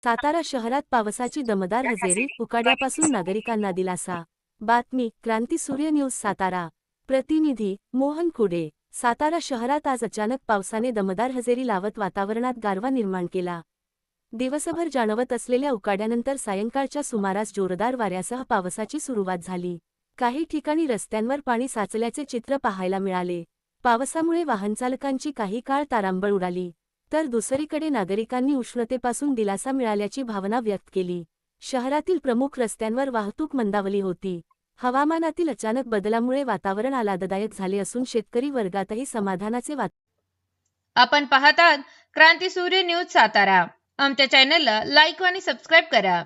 सातारा शहरात पावसाची दमदार हजेरी, उकाड्यापासून नागरिकांना दिलासा। बातमी क्रांती सूर्य न्यूज सातारा। प्रतिनिधी मोहन खुडे। सातारा शहरात आज अचानक पावसाने दमदार हजेरी लावत वातावरणात गारवा निर्माण केला। दिवसभर जाणवत असलेल्या उकाड्यानंतर सायंकाळच्या सुमारास जोरदार वाऱ्यासह पावसाची सुरुवात झाली। काही ठिकाणी रस्त्यांवर पाणी साचल्याचे चित्र पाहायला मिळाले। पावसामुळे वाहनचालकांची काही काळ तारांबळ उडाली, तर दुसरीकडे नागरिकांनी उष्णतेपासून दिलासा मिळाल्याची भावना व्यक्त केली। शहरातील प्रमुख रस्त्यांवर वाहतूक मंदावली होती। हवामानातील अचानक बदलामुळे वातावरण आल्हाददायक झाले असून शेतकरी वर्गातही समाधानाचे वातावरण। आपण पाहतात क्रांती सूर्य न्यूज सातारा। आमच्या चॅनलला लाईक आणि सबस्क्राईब करा।